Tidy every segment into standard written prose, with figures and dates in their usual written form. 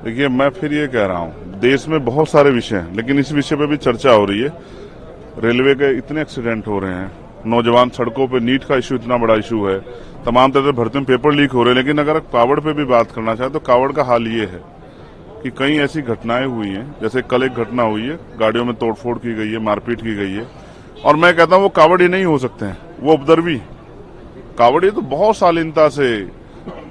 देखिए, मैं फिर ये कह रहा हूँ, देश में बहुत सारे विषय हैं, लेकिन इस विषय पे भी चर्चा हो रही है। रेलवे के इतने एक्सीडेंट हो रहे हैं, नौजवान सड़कों पे, नीट का इशू इतना बड़ा इशू है, तमाम तरह से भर्ती में पेपर लीक हो रहे हैं। लेकिन अगर कावड़ पे भी बात करना चाहे तो कावड़ का हाल ये है कि कई ऐसी घटनाएं हुई हैं, जैसे कल एक घटना हुई है, गाड़ियों में तोड़फोड़ की गई है, मारपीट की गई है, और मैं कहता हूँ वो कावड़ ही नहीं हो सकते हैं, वो उपद्रवी कावड़। ये तो बहुत शालीनता से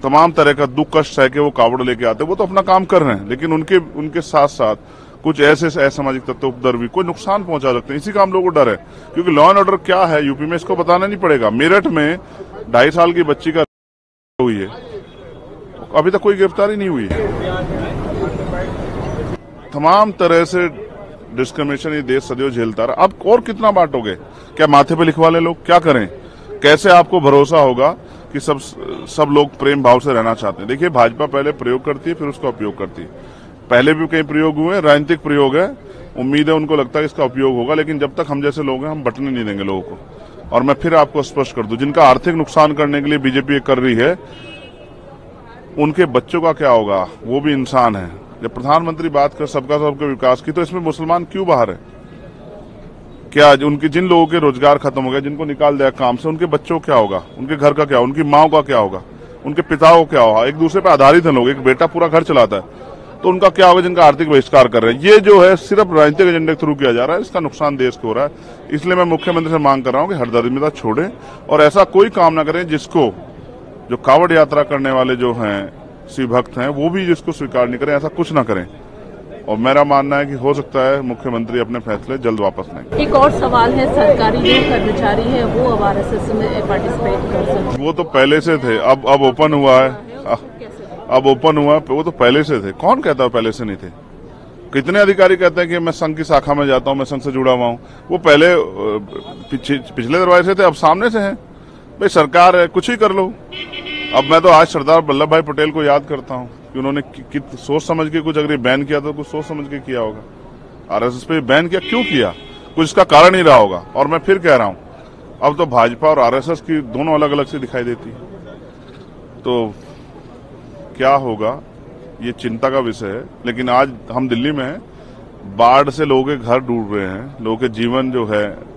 तमाम तरह का दुख कष्ट सह के वो कावड़ लेके आते हैं, वो तो अपना काम कर रहे हैं, लेकिन उनके साथ साथ कुछ ऐसे असामाजिक तत्व उपद्रवी कोई नुकसान पहुंचा सकते हैं। इसी का हम लोगों को डर है, क्योंकि लॉ एंड ऑर्डर क्या है यूपी में इसको बताना नहीं पड़ेगा। मेरठ में 2.5 साल की बच्ची का हुई है, अभी तक कोई गिरफ्तारी नहीं हुई है। तमाम तरह से डिस्क्रिमिनेशन ये देश सदैव झेलता रहा। अब और कितना बांटोगे? क्या माथे पे लिखवा ले लोग? क्या करें? कैसे आपको भरोसा होगा कि सब लोग प्रेम भाव से रहना चाहते हैं? देखिए, भाजपा पहले प्रयोग करती है, फिर उसका उपयोग करती है। पहले भी कई प्रयोग हुए, राजनीतिक प्रयोग है, उम्मीद है उनको लगता है इसका उपयोग होगा, लेकिन जब तक हम जैसे लोग हैं, हम बटने नहीं देंगे लोगों को। और मैं फिर आपको स्पष्ट कर दूं, जिनका आर्थिक नुकसान करने के लिए बीजेपी कर रही है, उनके बच्चों का क्या होगा? वो भी इंसान है। जब प्रधानमंत्री बात कर सबका विकास की, तो इसमें मुसलमान क्यों बाहर है? क्या उनके जिन लोगों के रोजगार खत्म हो गया, जिनको निकाल दिया काम से, उनके बच्चों को क्या होगा? उनके घर का क्या, उनकी माओ का क्या होगा? उनके पिताओं को क्या होगा? एक दूसरे पर आधारित है लोग, एक बेटा पूरा घर चलाता है, तो उनका क्या होगा जिनका आर्थिक बहिष्कार कर रहे हैं? ये जो है सिर्फ राजनीतिक एजेंडे के थ्रू किया जा रहा है, इसका नुकसान देश को हो रहा है। इसलिए मैं मुख्यमंत्री से मांग कर रहा हूं कि हरदर्मिता छोड़ें और ऐसा कोई काम ना करें जिसको, जो कावड़ यात्रा करने वाले जो हैं शिव भक्त हैं, वो भी जिसको स्वीकार नहीं करें, ऐसा कुछ ना करें। और मेरा मानना है कि हो सकता है मुख्यमंत्री अपने फैसले जल्द वापस लें। एक और सवाल है, सरकारी जो कर्मचारी है वो अब आरएसएस में पार्टिसिपेट कर सकते हैं? वो तो पहले से थे, अब ओपन हुआ है, अब ओपन हुआ है। वो तो पहले से थे। कौन कहता है पहले से नहीं थे? कितने अधिकारी कहते हैं कि मैं संघ की शाखा में जाता हूं, मैं संघ से जुड़ा हुआ हूं। वो पहले पिछले दरवाजे से थे, अब सामने से हैं। भाई सरकार है, कुछ ही कर लो। अब मैं तो आज सरदार वल्लभ भाई पटेल को याद करता हूं कि उन्होंने सोच समझ के कुछ, अगर बैन किया तो कुछ सोच समझ के किया होगा। आरएसएस पे बैन किया, क्यों किया? कुछ इसका कारण ही रहा होगा। और मैं फिर कह रहा हूं, अब तो भाजपा और आरएसएस की दोनों अलग अलग से दिखाई देती है, तो क्या होगा ये चिंता का विषय है। लेकिन आज हम दिल्ली में हैं, बाढ़ से लोगों के घर डूब रहे हैं, लोगों के जीवन जो है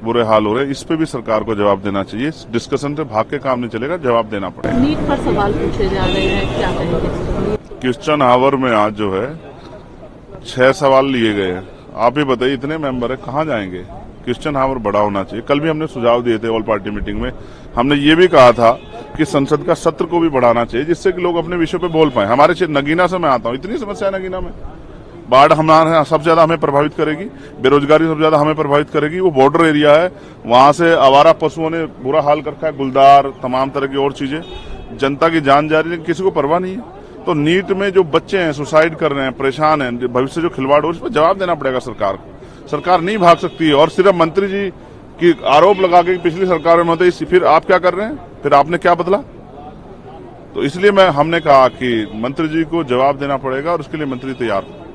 बुरे हाल हो रहे हैं। इस पे भी सरकार को जवाब देना चाहिए। डिस्कशन से भाग के काम नहीं चलेगा, जवाब देना पड़ेगा। नीट पर सवाल पूछे जा रहे हैं, क्या कहेंगे? क्वेश्चन आवर में आज जो है 6 सवाल लिए गए हैं। आप ही बताइए, इतने मेंबर है, कहाँ जाएंगे? क्वेश्चन आवर बड़ा होना चाहिए। कल भी हमने सुझाव दिए थे ऑल पार्टी मीटिंग में। हमने ये भी कहा था कि संसद का सत्र को भी बढ़ाना चाहिए, जिससे कि लोग अपने विषय पे बोल पाए। हमारे क्षेत्र नगीना से मैं आता हूँ, इतनी समस्या है नगीना में। बाढ़ हमारे यहाँ सबसे ज्यादा हमें प्रभावित करेगी, बेरोजगारी सबसे ज्यादा हमें प्रभावित करेगी। वो बॉर्डर एरिया है, वहां से आवारा पशुओं ने बुरा हाल कर रखा है, गुलदार, तमाम तरह की और चीजें। जनता की जान जा रही है, किसी को परवाह नहीं है। तो नीट में जो बच्चे हैं, सुसाइड कर रहे हैं, परेशान हैं, भविष्य जो खिलवाड़ हो, इस पर जवाब देना पड़ेगा सरकार को। सरकार नहीं भाग सकती है। और सिर्फ मंत्री जी की आरोप लगा के पिछली सरकार में होते, फिर आप क्या कर रहे हैं? फिर आपने क्या बदला? तो इसलिए हमने कहा कि मंत्री जी को जवाब देना पड़ेगा और उसके लिए मंत्री तैयार हो।